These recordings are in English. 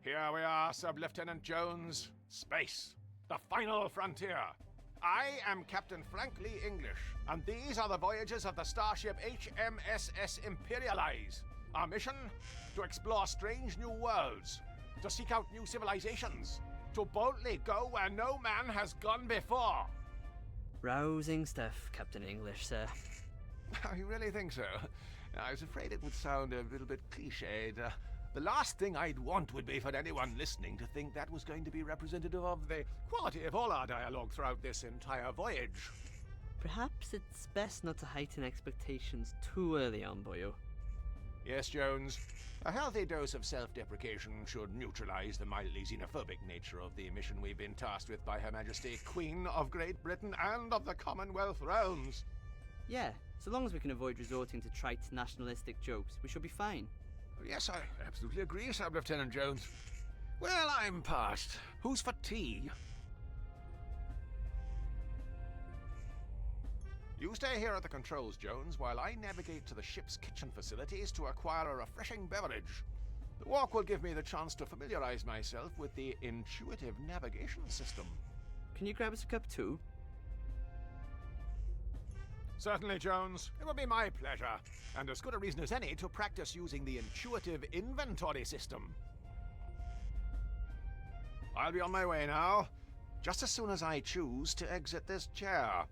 Here we are, Sub-Lieutenant Jones. Space, the final frontier. I am Captain Frank Lee English, and these are the voyages of the starship HMSS Imperialize. Our mission? To explore strange new worlds, to seek out new civilizations, to boldly go where no man has gone before. Rousing stuff, Captain English, sir. You really think so? I was afraid it would sound a little bit cliched. The last thing I'd want would be for anyone listening to think that was going to be representative of the quality of all our dialogue throughout this entire voyage. Perhaps it's best not to heighten expectations too early on, boyo. Yes, Jones. A healthy dose of self-deprecation should neutralize the mildly xenophobic nature of the mission we've been tasked with by Her Majesty Queen of Great Britain and of the Commonwealth Realms. Yeah, so long as we can avoid resorting to trite nationalistic jokes, we should be fine. Yes, I absolutely agree, Sub-Lieutenant Jones. Well, I'm parched. Who's for tea? You stay here at the controls, Jones, while I navigate to the ship's kitchen facilities to acquire a refreshing beverage. The walk will give me the chance to familiarize myself with the intuitive navigation system. Can you grab us a cup too? Certainly, Jones. It will be my pleasure, and as good a reason as any to practice using the intuitive inventory system. I'll be on my way now, just as soon as I choose to exit this chair.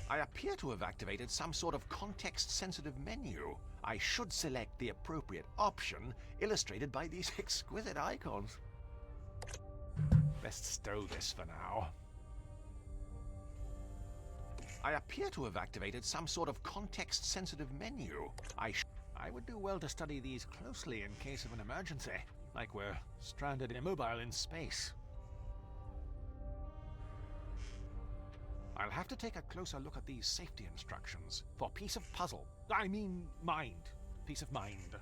I appear to have activated some sort of context-sensitive menu. I should select the appropriate option, illustrated by these exquisite icons. Best stow this for now. I appear to have activated some sort of context-sensitive menu. I would do well to study these closely in case of an emergency, like we're stranded immobile in space. I'll have to take a closer look at these safety instructions for peace of puzzle. I mean, mind. Peace of mind.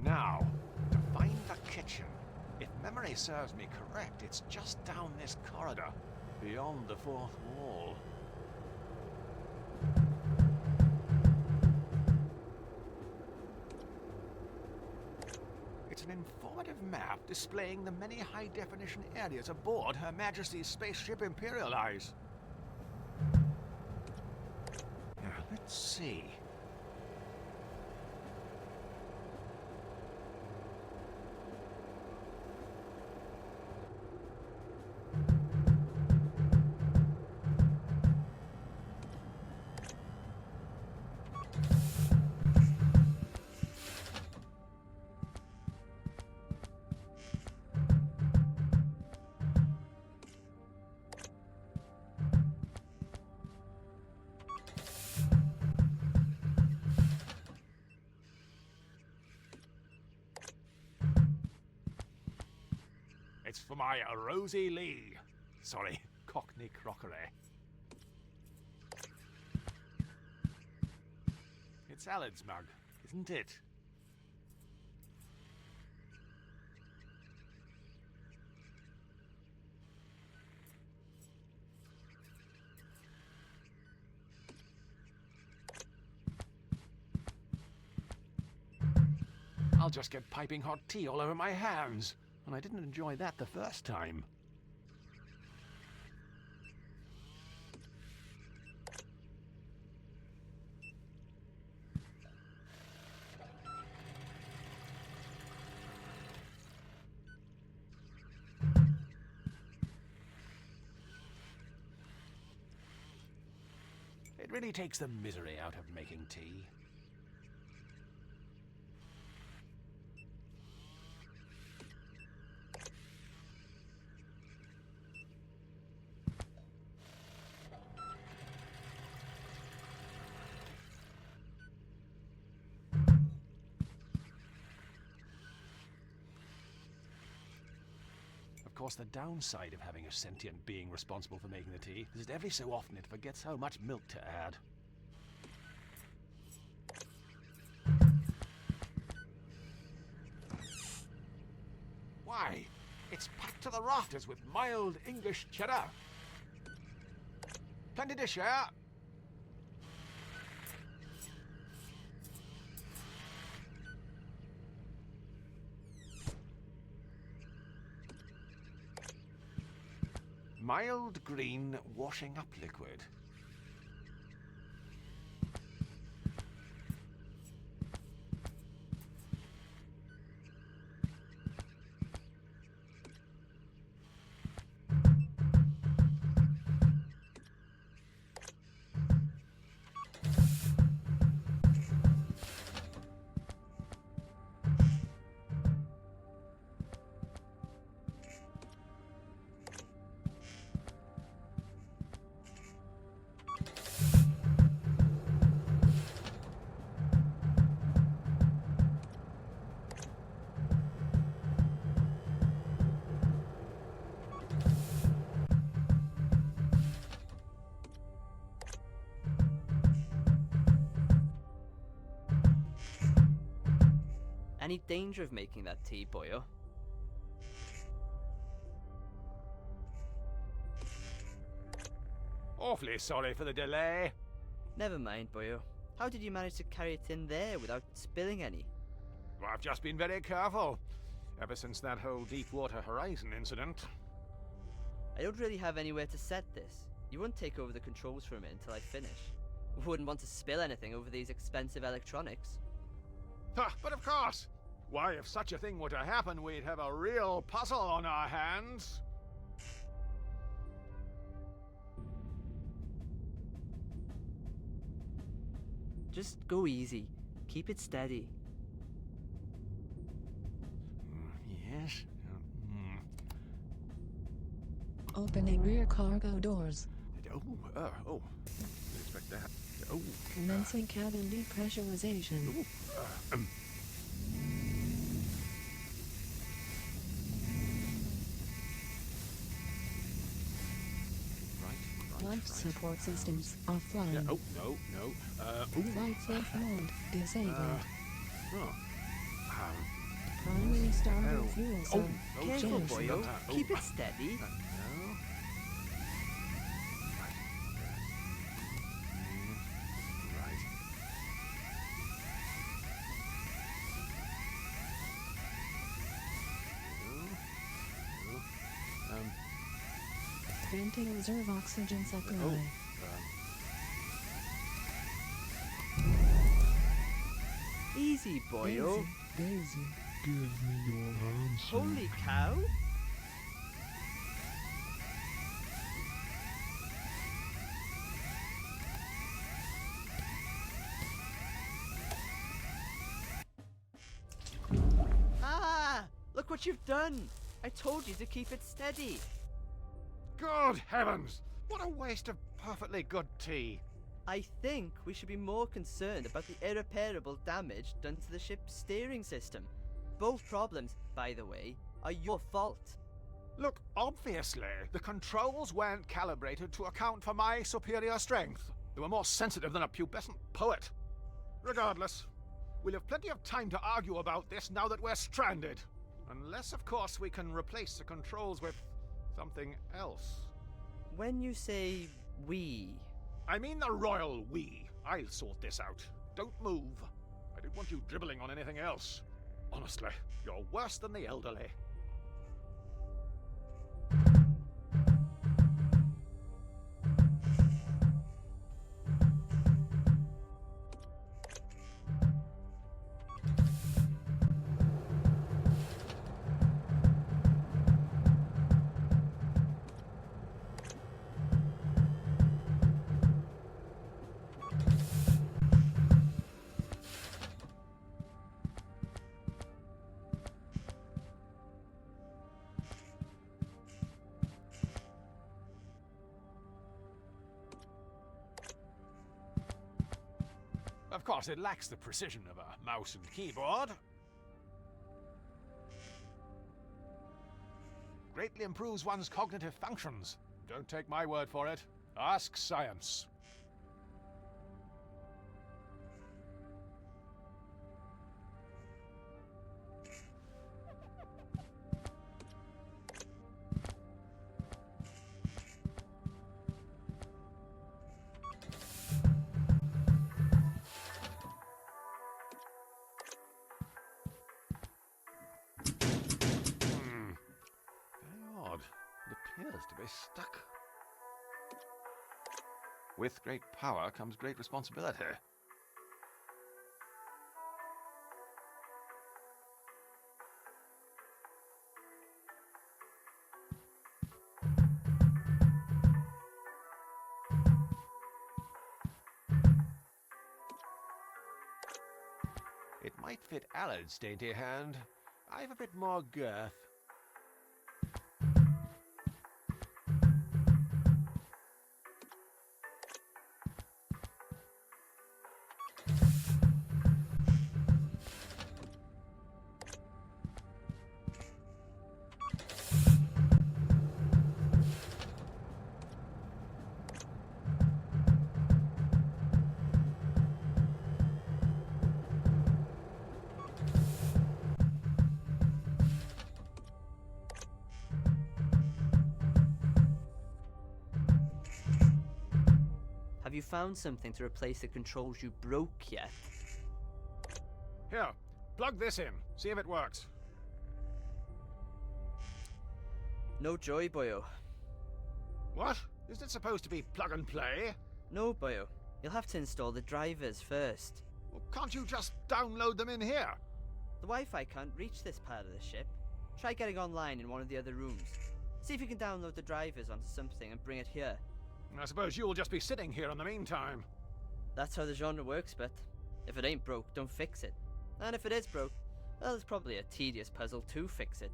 Now, to find the kitchen. If memory serves me correct, it's just down this corridor, beyond the fourth wall. It's an informative map displaying the many high-definition areas aboard Her Majesty's spaceship Imperialize. Now, let's see. It's for my Rosie Lee. Sorry, Cockney crockery. It's Alan's mug, isn't it? I'll just get piping hot tea all over my hands. And I didn't enjoy that the first time. It really takes the misery out of making tea. course, the downside of having a sentient being responsible for making the tea is that every so often it forgets how much milk to add. Why, it's packed to the rafters with mild English cheddar. Plenty to share. Mild green washing up liquid. Any danger of making that tea, boyo? Awfully sorry for the delay. Never mind, boyo. How did you manage to carry it in there without spilling any? Well, I've just been very careful. Ever since that whole Deepwater Horizon incident. I don't really have anywhere to set this. You won't take over the controls from it until I finish. Wouldn't want to spill anything over these expensive electronics. But of course! Why, if such a thing were to happen, we'd have a real puzzle on our hands. Just go easy. Keep it steady. Yes? Opening rear cargo doors. Didn't expect that. Commencing cabin depressurization. Life support systems offline. No. Flight safe mode disabled. Oh. Primary starboard fuel cell. Careful, jammed. boyo. Keep it steady. Granting reserve oxygen supply. Easy, boyo. Daisy. Give me your answer. Holy cow! Ah! Look what you've done! I told you to keep it steady. Good heavens! What a waste of perfectly good tea. I think we should be more concerned about the irreparable damage done to the ship's steering system. Both problems, by the way, are your fault. Look, obviously, the controls weren't calibrated to account for my superior strength. They were more sensitive than a pubescent poet. Regardless, we'll have plenty of time to argue about this now that we're stranded. Unless, of course, we can replace the controls with something else. When you say we... I mean the royal we. I'll sort this out. Don't move. I don't want you dribbling on anything else. Honestly, you're worse than the elderly. Of course, it lacks the precision of a mouse and keyboard. greatly improves one's cognitive functions. Don't take my word for it. Ask science. It appears to be stuck. With great power comes great responsibility. It might fit Alad's dainty hand. I've a bit more girth. Have you found something to replace the controls you broke yet? Here, plug this in. See if it works. No joy, boyo. What? Isn't it supposed to be plug and play? No, boyo. You'll have to install the drivers first. Well, can't you just download them in here? The Wi-Fi can't reach this part of the ship. Try getting online in one of the other rooms. See if you can download the drivers onto something and bring it here. I suppose you'll just be sitting here in the meantime. That's how the genre works, but if it ain't broke, don't fix it. And if it is broke, well, it's probably a tedious puzzle to fix it.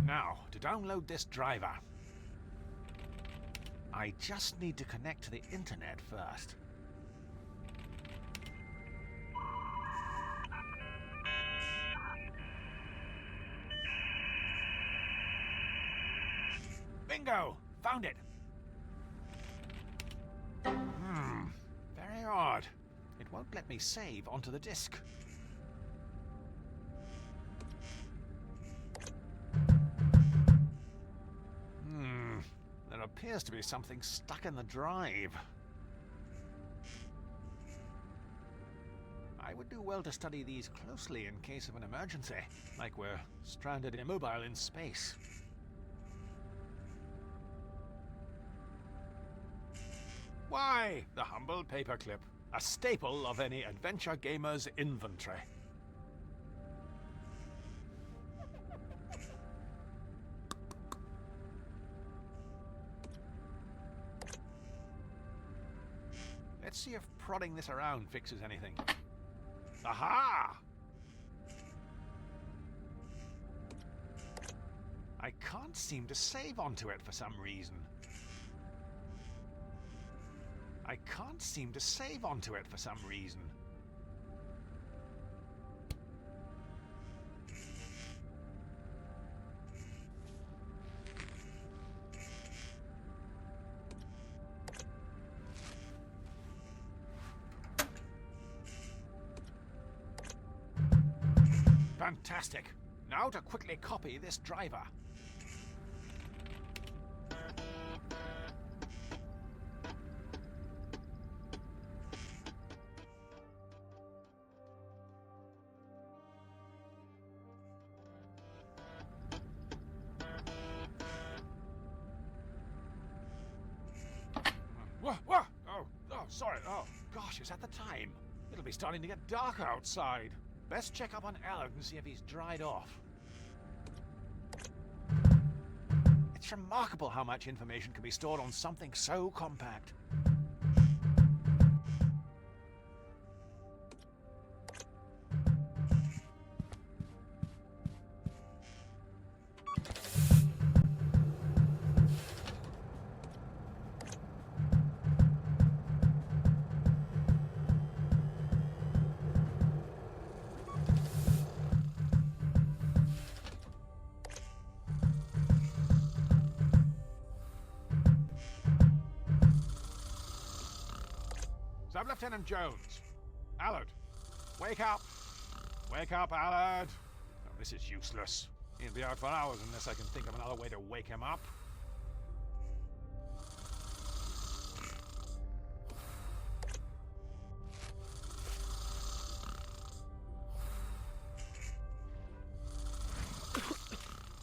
Now, to download this driver, I just need to connect to the internet first. Bingo! Found it! Very odd. It won't let me save onto the disk. There appears to be something stuck in the drive. I would do well to study these closely in case of an emergency, like we're stranded immobile in space. Why, the humble paperclip, a staple of any adventure gamer's inventory. Let's see if prodding this around fixes anything. Aha! I can't seem to save onto it for some reason. I can't seem to save onto it for some reason. Fantastic. Now to quickly copy this driver. Whoa! Oh, sorry. Oh, gosh, is that the time? It'll be starting to get dark outside. Best check up on Alad and see if he's dried off. It's remarkable how much information can be stored on something so compact. Sub-Lieutenant Jones. Allard, wake up. Wake up, Allard. Oh, this is useless. He'll be out for hours unless I can think of another way to wake him up.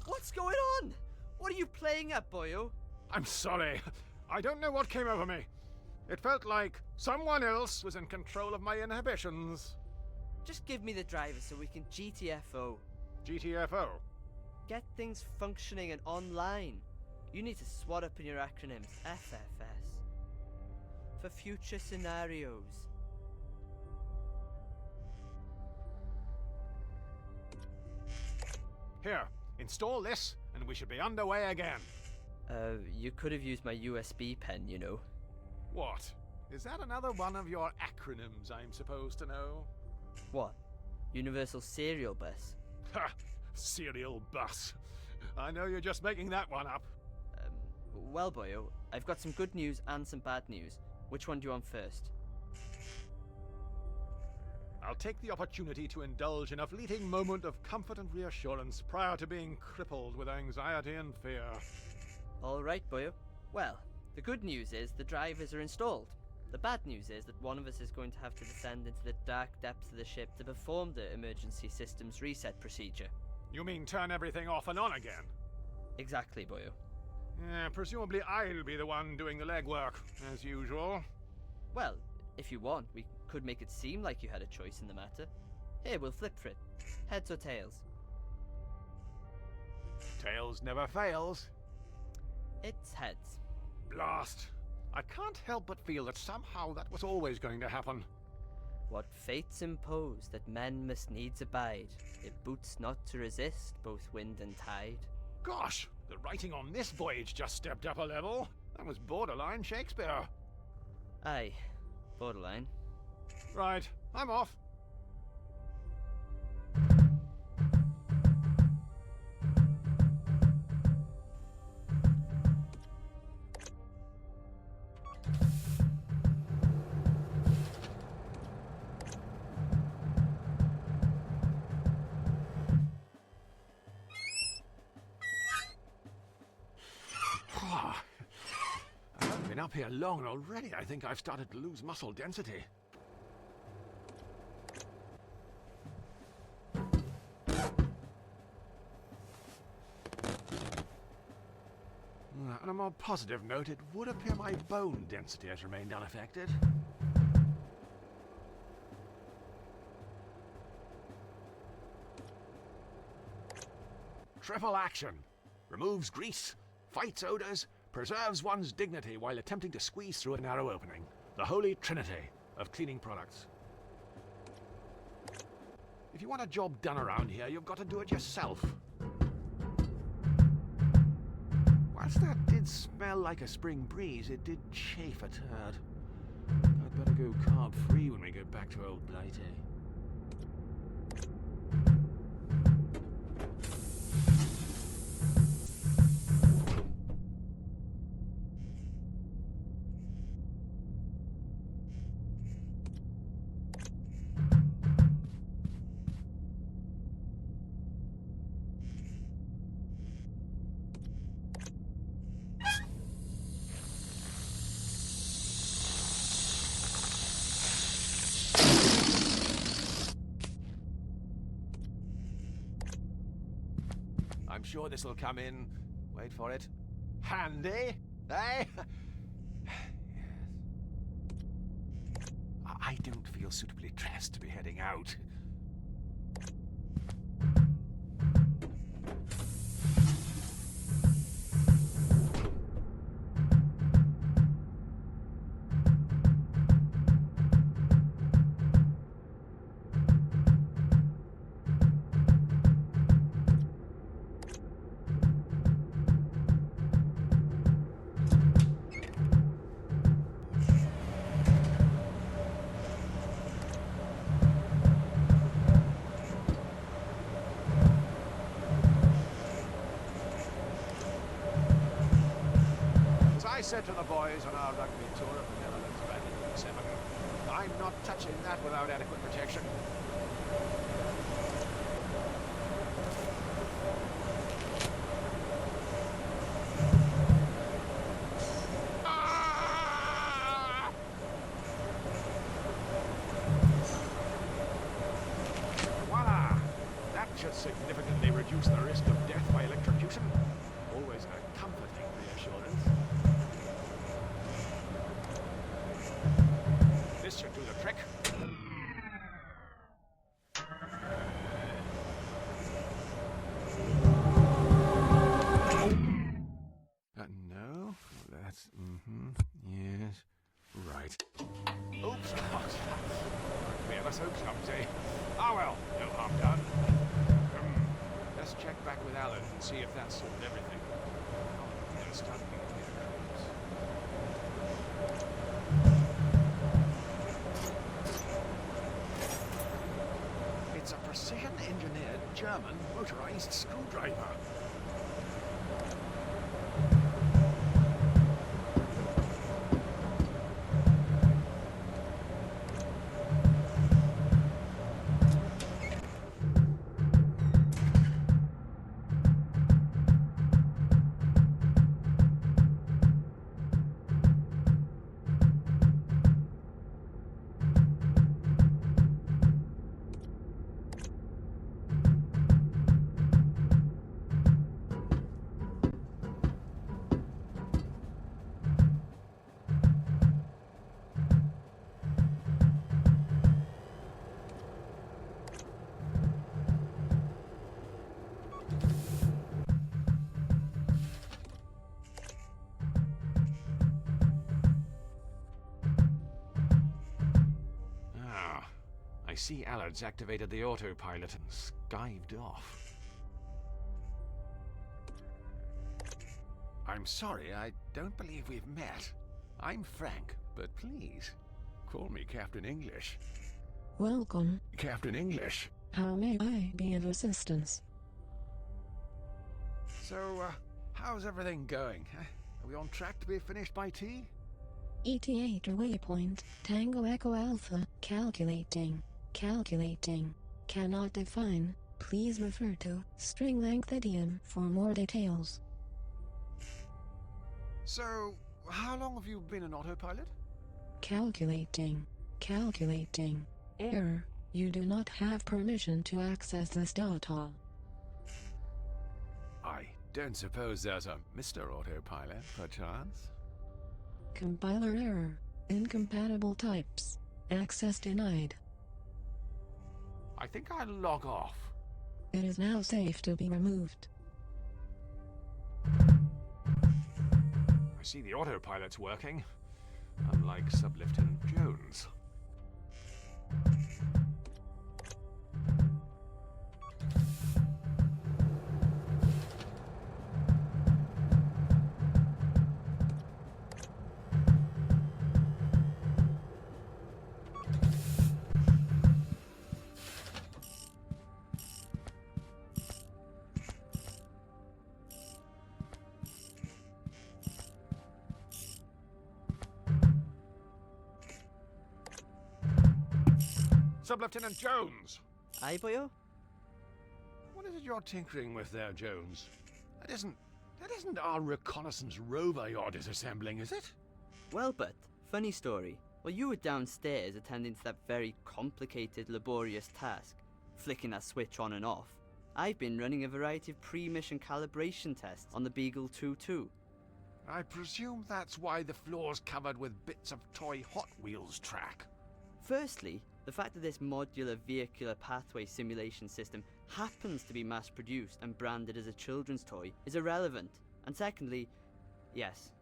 What's going on? What are you playing at, boyo? I'm sorry. I don't know what came over me. It felt like someone else was in control of my inhibitions. Just give me the driver so we can GTFO. GTFO? Get things functioning and online. You need to swat up in your acronyms. FFS. For future scenarios. Here, install this, and we should be underway again. You could have used my USB pen, you know. What? Is that another one of your acronyms I'm supposed to know? What? Universal Serial Bus? Ha! Serial bus. I know you're just making that one up. Well, boyo, I've got some good news and some bad news. Which one do you want first? I'll take the opportunity to indulge in a fleeting moment of comfort and reassurance prior to being crippled with anxiety and fear. All right, boyo. Well, the good news is the drivers are installed. The bad news is that one of us is going to have to descend into the dark depths of the ship to perform the emergency systems reset procedure. You mean turn everything off and on again? Exactly, boyo. Yeah, presumably I'll be the one doing the legwork, as usual. Well, if you want, we could make it seem like you had a choice in the matter. Here, we'll flip for it. Heads or tails? Tails never fails. It's heads. Blast. I can't help but feel that somehow that was always going to happen. What fates impose that men must needs abide, it boots not to resist both wind and tide. Gosh, the writing on this voyage just stepped up a level. That was borderline Shakespeare. Aye, borderline. Right, I'm off. I've been up here long and already I think I've started to lose muscle density. On a more positive note, it would appear my bone density has remained unaffected. Triple action. Removes grease, fights odors, preserves one's dignity while attempting to squeeze through a narrow opening. The holy trinity of cleaning products. If you want a job done around here, you've got to do it yourself. Whilst that did smell like a spring breeze, it did chafe a turd. I'd better go carb-free when we get back to old Blighty. I'm sure this'll come in, wait for it, handy, eh? I don't feel suitably dressed to be heading out. said to the boys on our rugby tour of the Netherlands back in '7, I'm not touching that without adequate protection. Voila! That should significantly reduce the risk of death by electrocution. Always a comforting reassurance. This should do the trick. No, that's, yes, right. Oops, be ever so clumsy. Ah well, no harm done. Let's check back with Alan and see if that's sorted everything. Oh, no, start me here. It's a precision-engineered German motorized screwdriver. I see Allard's activated the autopilot and skived off. I'm sorry, I don't believe we've met. I'm Frank, but please, call me Captain English. Welcome. Captain English. How may I be of assistance? So, how's everything going? Are we on track to be finished by tea? ETA to waypoint, Tango Echo Alpha, calculating. Calculating. Cannot define. Please refer to string length idiom for more details. So, how long have you been an autopilot? Calculating. Calculating. Error. You do not have permission to access this data. I don't suppose there's a Mr. Autopilot, perchance? Compiler error. Incompatible types. Access denied. I think I'll log off. It is now safe to be removed. I see the autopilot's working, unlike Sub-Lieutenant Jones. Sub-Lieutenant Jones! Aye, boyo? What is it you're tinkering with there, Jones? That isn't our reconnaissance rover you're disassembling, is it? Well, but, funny story. While you were downstairs attending to that very complicated, laborious task, flicking that switch on and off, I've been running a variety of pre-mission calibration tests on the Beagle 2-2. I presume that's why the floor's covered with bits of toy Hot Wheels track. Firstly, the fact that this modular vehicular pathway simulation system happens to be mass-produced and branded as a children's toy is irrelevant. And secondly, yes.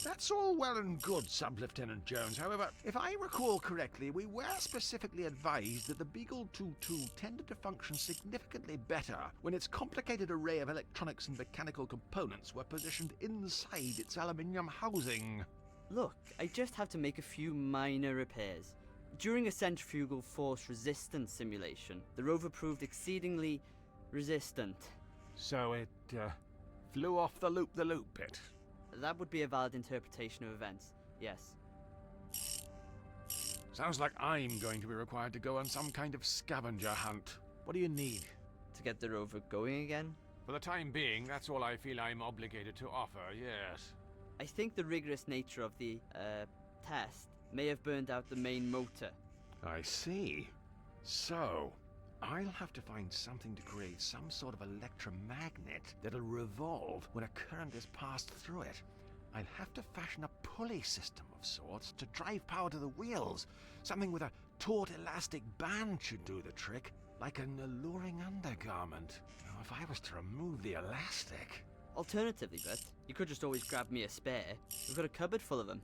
That's all well and good, Sub-Lieutenant Jones. However, if I recall correctly, we were specifically advised that the Beagle 2-2 tended to function significantly better when its complicated array of electronics and mechanical components were positioned inside its aluminium housing. Look, I just have to make a few minor repairs. During a centrifugal force resistance simulation, the rover proved exceedingly resistant. So it flew off the loop bit. That would be a valid interpretation of events, yes. Sounds like I'm going to be required to go on some kind of scavenger hunt. What do you need? To get the rover going again? For the time being, that's all I feel I'm obligated to offer, yes. I think the rigorous nature of the, test may have burned out the main motor. I see. So, I'll have to find something to create some sort of electromagnet that'll revolve when a current is passed through it. I'll have to fashion a pulley system of sorts to drive power to the wheels. Something with a taut elastic band should do the trick, like an alluring undergarment. Now, if I was to remove the elastic... Alternatively, but you could just always grab me a spare. We've got a cupboard full of them.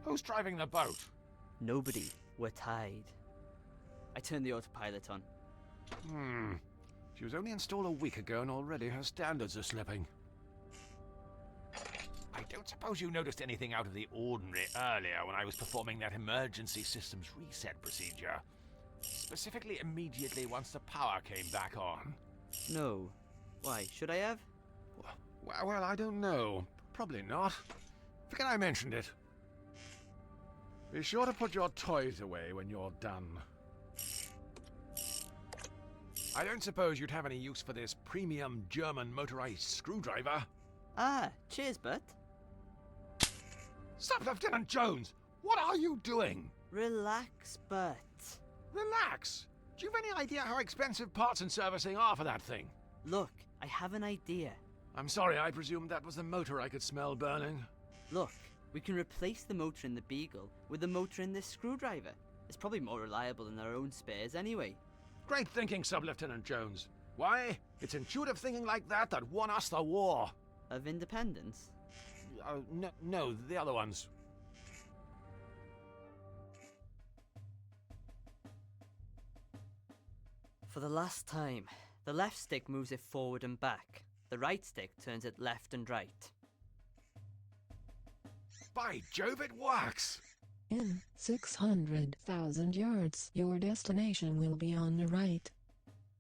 Who's driving the boat? Nobody. We're tied. I turned the autopilot on. She was only installed a week ago and already her standards are slipping. I don't suppose you noticed anything out of the ordinary earlier when I was performing that emergency systems reset procedure. Specifically immediately once the power came back on. No. Why, should I have? Well, I don't know. Probably not. Forget I mentioned it. Be sure to put your toys away when you're done. I don't suppose you'd have any use for this premium German motorized screwdriver. Ah, cheers, Bert. Stop, Lieutenant Jones! What are you doing? Relax, Bert. Relax. Do you have any idea how expensive parts and servicing are for that thing? Look, I have an idea. I'm sorry, I presumed that was the motor I could smell burning. Look, we can replace the motor in the Beagle with the motor in this screwdriver. It's probably more reliable than our own spares anyway. Great thinking, Sub-Lieutenant Jones. Why? It's intuitive thinking like that that won us the war. Of independence? No, the other ones. For the last time, the left stick moves it forward and back. The right stick turns it left and right. By Jove, it works! In 600,000 yards, your destination will be on the right.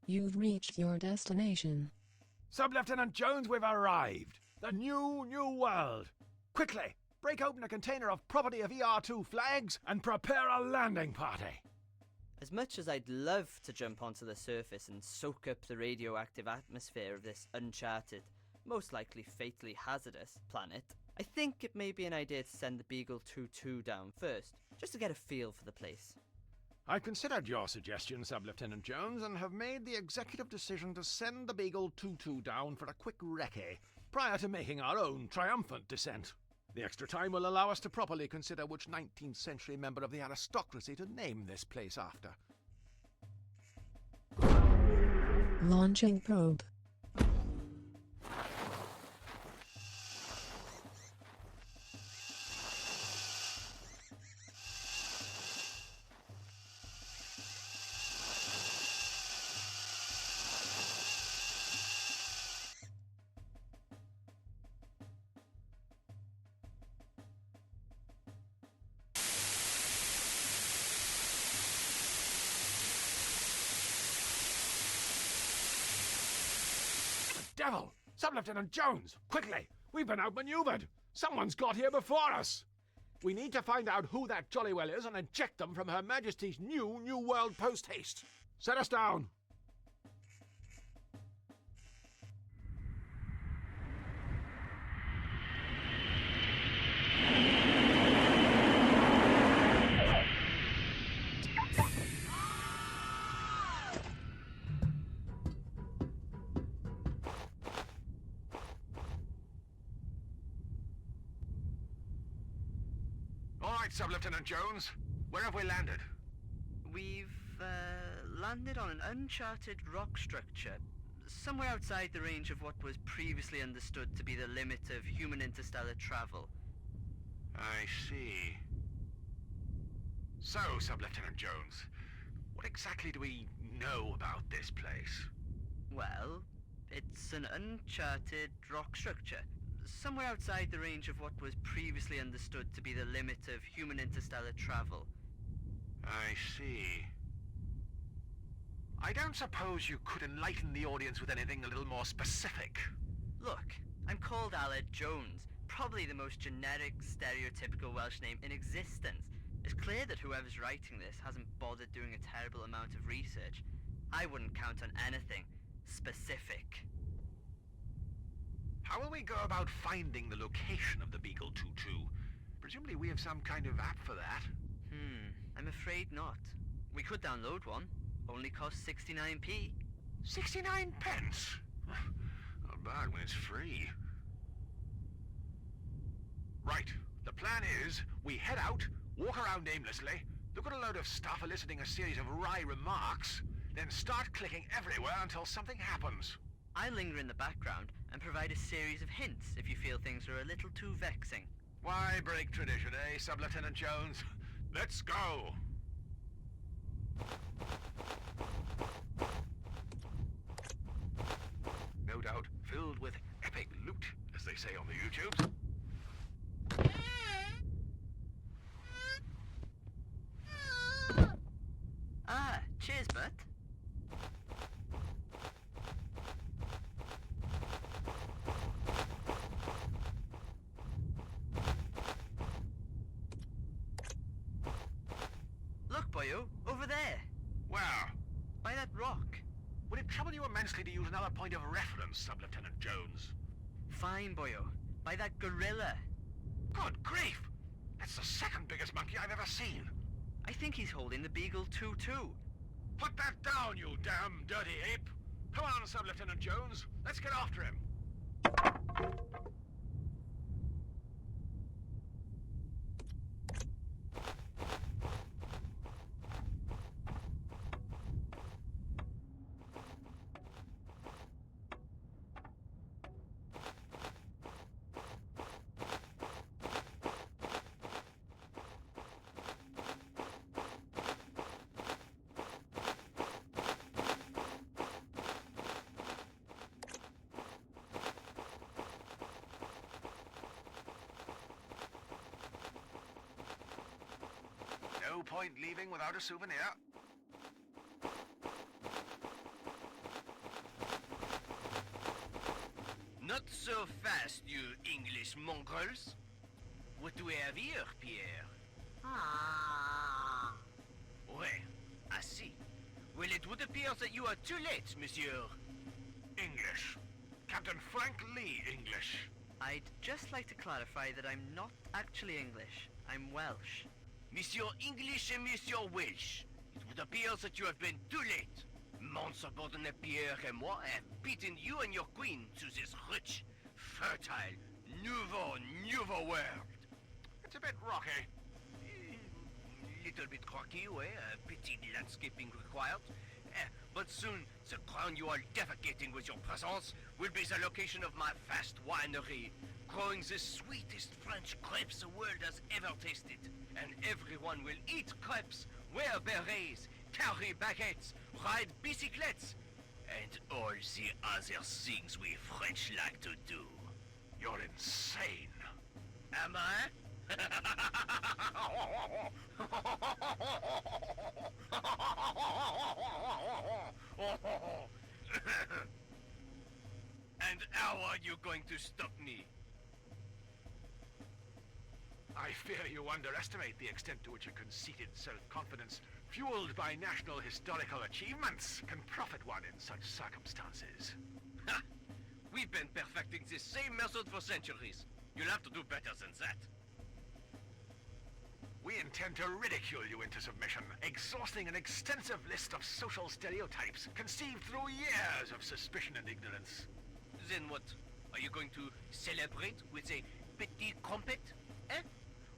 You've reached your destination. Sub-Lieutenant Jones, we've arrived. The new world. Quickly, break open a container of property of ER2 flags and prepare a landing party. As much as I'd love to jump onto the surface and soak up the radioactive atmosphere of this uncharted, most likely fatally hazardous planet, I think it may be an idea to send the Beagle 2-2 down first, just to get a feel for the place. I've considered your suggestion, Sub-Lieutenant Jones, and have made the executive decision to send the Beagle 2-2 down for a quick recce, prior to making our own triumphant descent. The extra time will allow us to properly consider which 19th century member of the aristocracy to name this place after. Launching probe. Devil! Sub-Lieutenant Jones! Quickly! We've been outmaneuvered! Someone's got here before us! We need to find out who that jolly well is and eject them from Her Majesty's New World post-haste. Set us down! All right, Sub-Lieutenant Jones. Where have we landed? We've, landed on an uncharted rock structure, somewhere outside the range of what was previously understood to be the limit of human interstellar travel. I see. So, Sub-Lieutenant Jones, what exactly do we know about this place? Well, it's an uncharted rock structure, somewhere outside the range of what was previously understood to be the limit of human interstellar travel. I see. I don't suppose you could enlighten the audience with anything a little more specific. Look, I'm called Aled Jones, probably the most generic, stereotypical Welsh name in existence. It's clear that whoever's writing this hasn't bothered doing a terrible amount of research. I wouldn't count on anything specific. How will we go about finding the location of the Beagle 2-2? Presumably we have some kind of app for that. I'm afraid not. We could download one. Only costs 69p. 69 pence? Not bad when it's free. Right, the plan is we head out, walk around aimlessly, look at a load of stuff eliciting a series of wry remarks, then start clicking everywhere until something happens. I linger in the background and provide a series of hints if you feel things are a little too vexing. Why break tradition, eh, Sub-Lieutenant Jones? Let's go! No doubt filled with epic loot, as they say on the YouTubes. Ah, cheers, Bert. Look, boyo, over there, Where? by that rock. Would it trouble you immensely to use another point of reference, Sub-Lieutenant Jones? Fine, boyo, by that gorilla. Good grief! That's the second biggest monkey I've ever seen. I think he's holding the Beagle 2-2. Put that down, you damn dirty ape! Come on, Sub-Lieutenant Jones. Let's get after him. No point leaving without a souvenir. Not so fast, you English mongrels. What do we have here, Pierre? Ouais, I see. Well, it would appear that you are too late, monsieur. English. Captain Frank Lee English. I'd just like to clarify that I'm not actually English. I'm Welsh. Monsieur English and Monsieur Welsh. It would appear that you have been too late. Mon subordinate Pierre and moi have beaten you and your queen to this rich, fertile, nouveau world. It's a bit rocky. Little bit rocky, ouais, a petit landscaping required. But soon, the ground you are defecating with your presence will be the location of my vast winery, growing the sweetest French grapes the world has ever tasted. And everyone will eat crepes, wear berets, carry baguettes, ride bicyclettes, and all the other things we French like to do. You're insane. Am I? And how are you going to stop me? I fear you underestimate the extent to which a conceited self-confidence, fueled by national historical achievements, can profit one in such circumstances. Ha! We've been perfecting this same method for centuries. You'll have to do better than that. We intend to ridicule you into submission, exhausting an extensive list of social stereotypes conceived through years of suspicion and ignorance. Then what? Are you going to celebrate with a petit crumpet? Eh?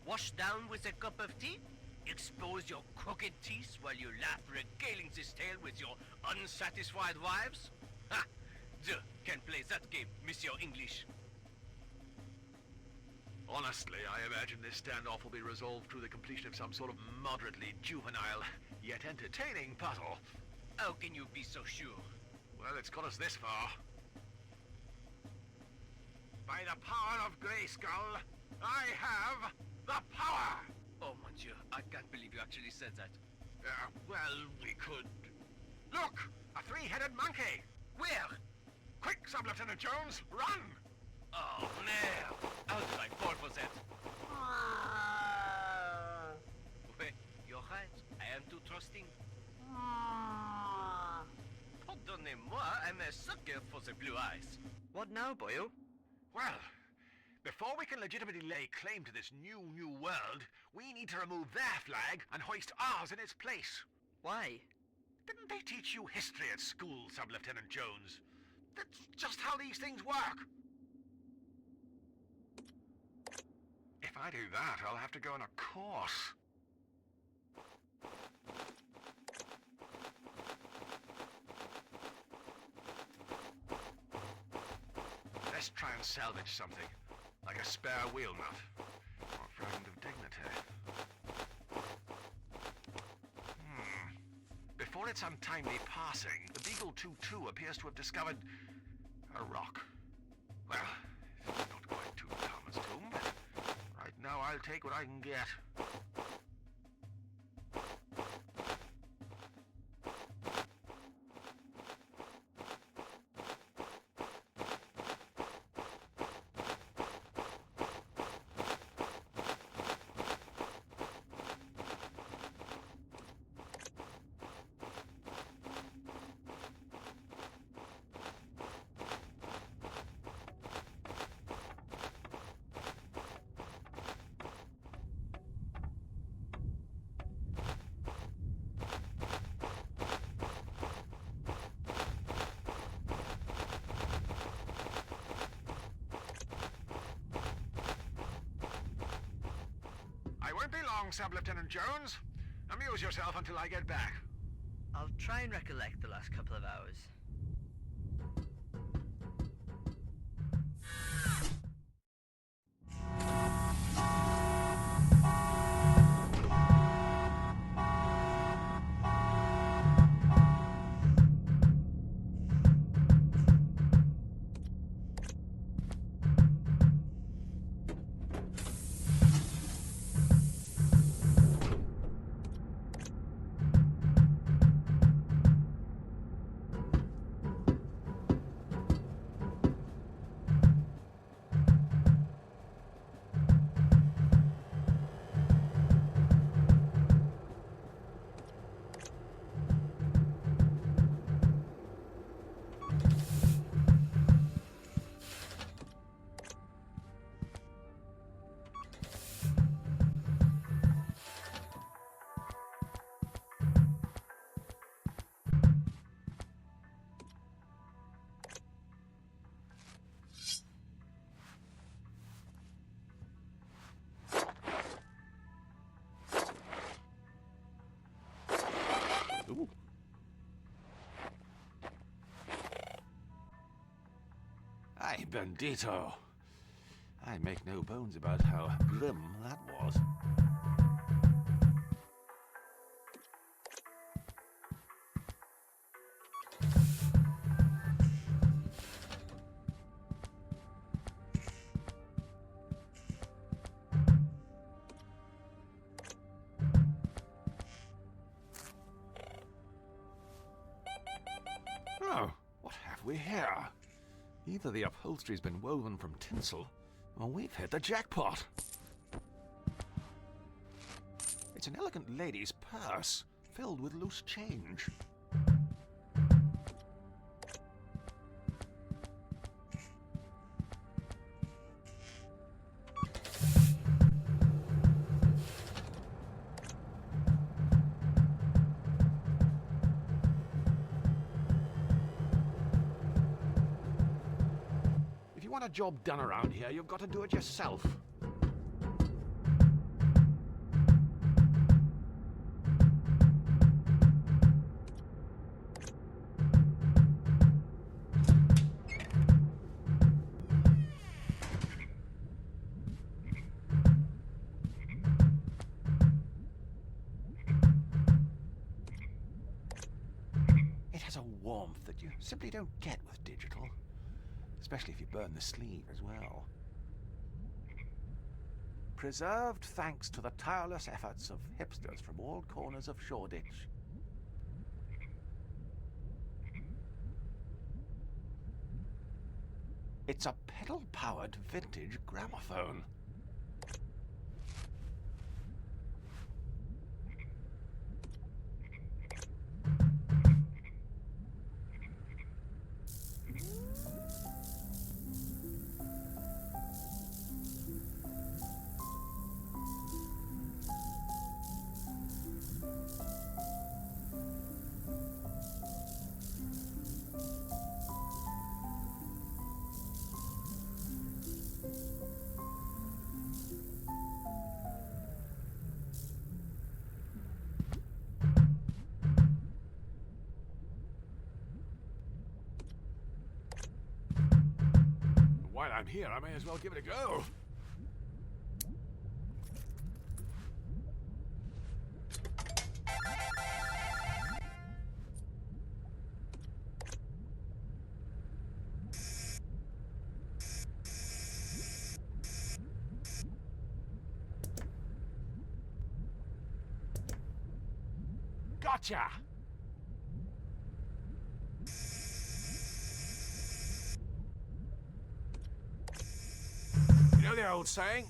Wash down with a cup of tea? Expose your crooked teeth while you laugh regaling this tale with your unsatisfied wives? Ha! Je can play that game, Monsieur English. Honestly, I imagine this standoff will be resolved through the completion of some sort of moderately juvenile, yet entertaining puzzle. How can you be so sure? Well, it's got us this far. By the power of Grayskull, I have the power! Oh, mon Dieu, I can't believe you actually said that. Well, we could... Look! A three-headed monkey! Where? Quick, Sub-Lieutenant Jones, run! Oh, merde! How did I fall for that? Well, you're right. I am too trusting. Pardonnez-moi, I'm a sucker for the blue eyes. What now, boyo? Well, before we can legitimately lay claim to this new world, we need to remove their flag and hoist ours in its place. Why? Didn't they teach you history at school, Sub-Lieutenant Jones? That's just how these things work. If I do that, I'll have to go on a course. Let's try and salvage something, like a spare wheel nut, or a fragment of dignity. Before its untimely passing, the Beagle 2-2 appears to have discovered a rock. Well, it's not quite Tutankhamun's tomb, but right now I'll take what I can get. I won't be long, Sub-Lieutenant Jones. Amuse yourself until I get back. I'll try and recollect the last couple of hours. Ooh. Ay, Bandito. I make no bones about how grim that was. Oh, what have we here? Either the upholstery's been woven from tinsel, or we've hit the jackpot. It's an elegant lady's purse, filled with loose change. If you want a job done around here, you've got to do it yourself. It has a warmth that you simply don't get with digital. Especially if you burn the sleeve as well. Preserved thanks to the tireless efforts of hipsters from all corners of Shoreditch. It's a pedal-powered vintage gramophone. While I'm here, I may as well give it a go. Gotcha! You know the old saying?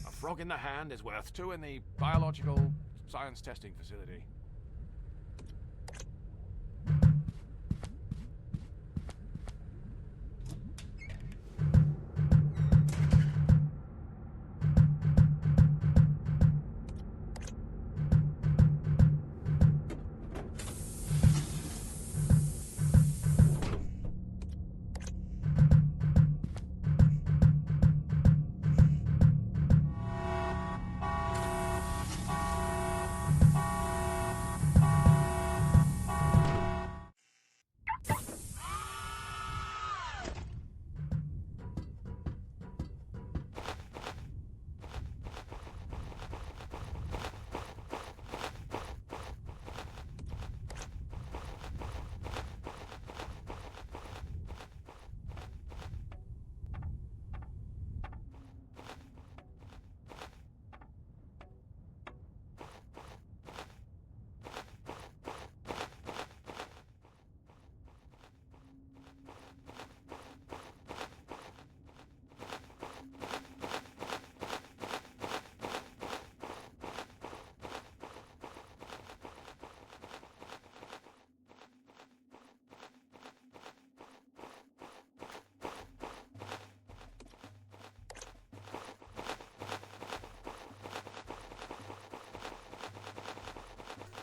A frog in the hand is worth two in the biological science testing facility.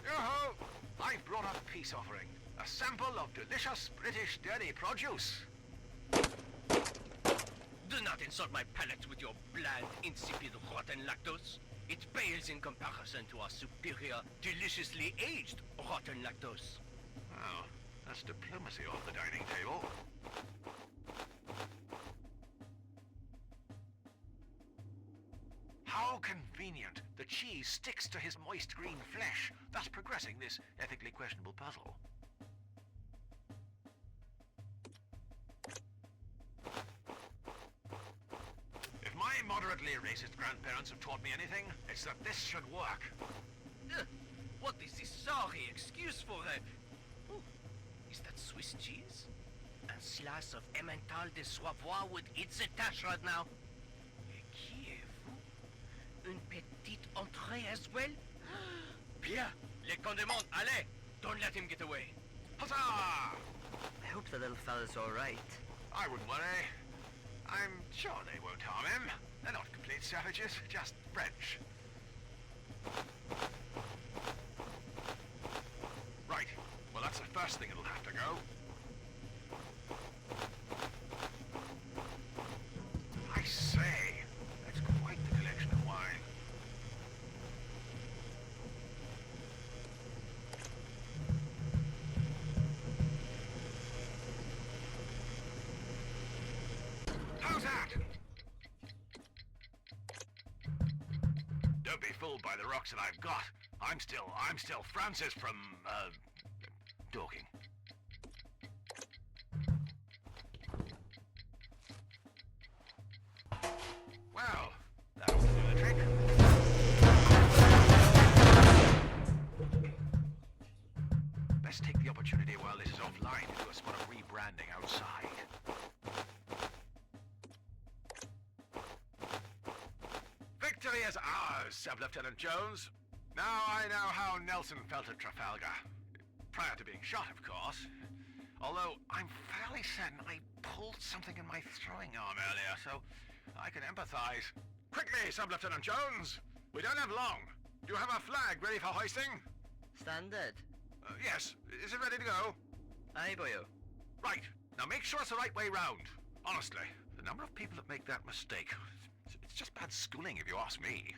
Yo-ho! I brought a peace offering. A sample of delicious British dairy produce. Do not insult my palate with your bland, insipid, rotten lactose. It pales in comparison to our superior, deliciously aged rotten lactose. Oh, that's diplomacy off the dining table. How convenient. The cheese sticks to his moist green flesh, thus progressing this ethically questionable puzzle. If my moderately racist grandparents have taught me anything, it's that this should work. What is this sorry excuse for it? Oh, is that Swiss cheese? A slice of Emmental de Savoie would eat the tash right now. Une petite entrée as well? Bien! Les condiments, allez! Don't let him get away. Huzzah! I hope the little fella's alright. I wouldn't worry. I'm sure they won't harm him. They're not complete savages, just French. Right. Well, that's the first thing it'll have to go. I say, that's quite the collection of wine. How's that? Don't be fooled by the rocks that I've got. I'm still Francis from, Dorking. Well, that'll do the trick. Best take the opportunity while this is offline to do a spot of rebranding outside. Sub-Lieutenant Jones. Now I know how Nelson felt at Trafalgar. Prior to being shot, of course. Although I'm fairly certain I pulled something in my throwing arm earlier, so I can empathize. Quickly, Sub-Lieutenant Jones! We don't have long. Do you have a flag ready for hoisting? Standard. Yes. Is it ready to go? Aye, boyo. Right. Now make sure it's the right way round. Honestly, the number of people that make that mistake, it's just bad schooling if you ask me.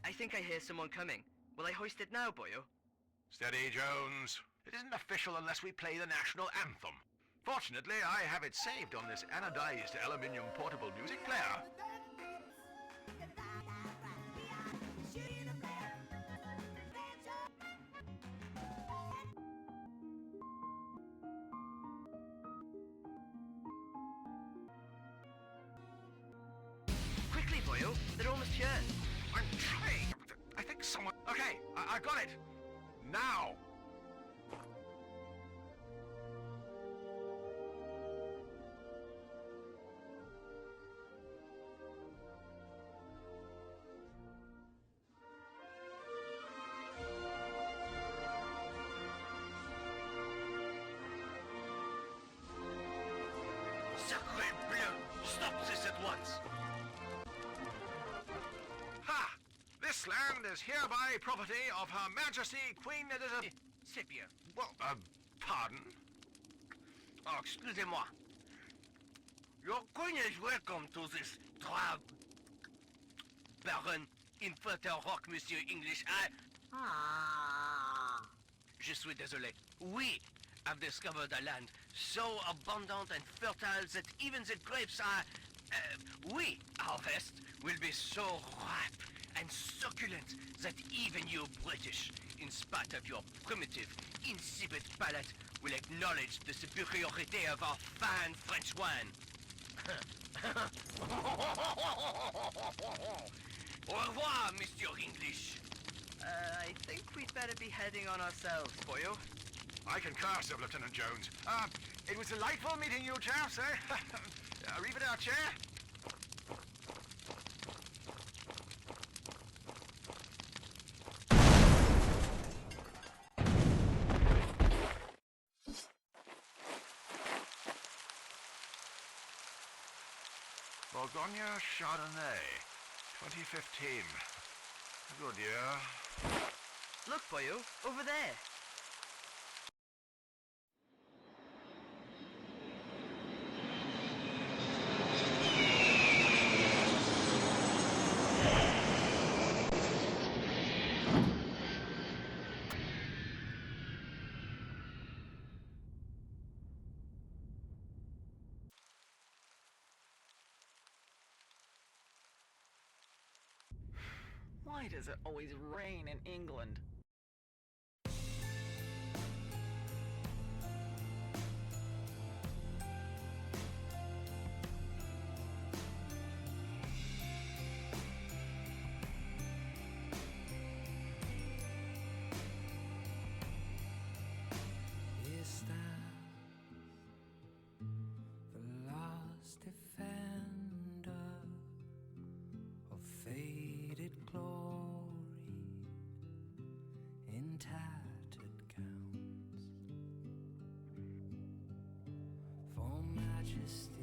I think I hear someone coming. Will I hoist it now, boyo? Steady, Jones. It isn't official unless we play the national anthem. Fortunately, I have it saved on this anodized aluminium portable music player. Quickly, boyo. They're almost here. I'm trying. I think someone... Okay, I got it. Now. Sacre bleu! Stop this at once! Ha! This land is hereby property of Her Majesty Queen Elizabeth... C'est bien. Well, pardon? Oh, excusez-moi. Your queen is welcome to this Baron Infernal Rock, Monsieur English. Je suis désolé. We have discovered a land so abundant and fertile that even the grapes are... we harvest will be so ripe and succulent that even you British, in spite of your primitive, insipid palate, will acknowledge the superiority of our fine French wine. Au revoir, Monsieur English. I think we'd better be heading on ourselves, boyo. I concur, Sub-Lieutenant Jones. It was delightful meeting you chaps, eh? Arrivederci. Bourgogne Chardonnay, 2015. Good year. Look, boyo, over there. Why does it always rain in England? Is that the last defender of faded glory in tattered gowns? For Majesty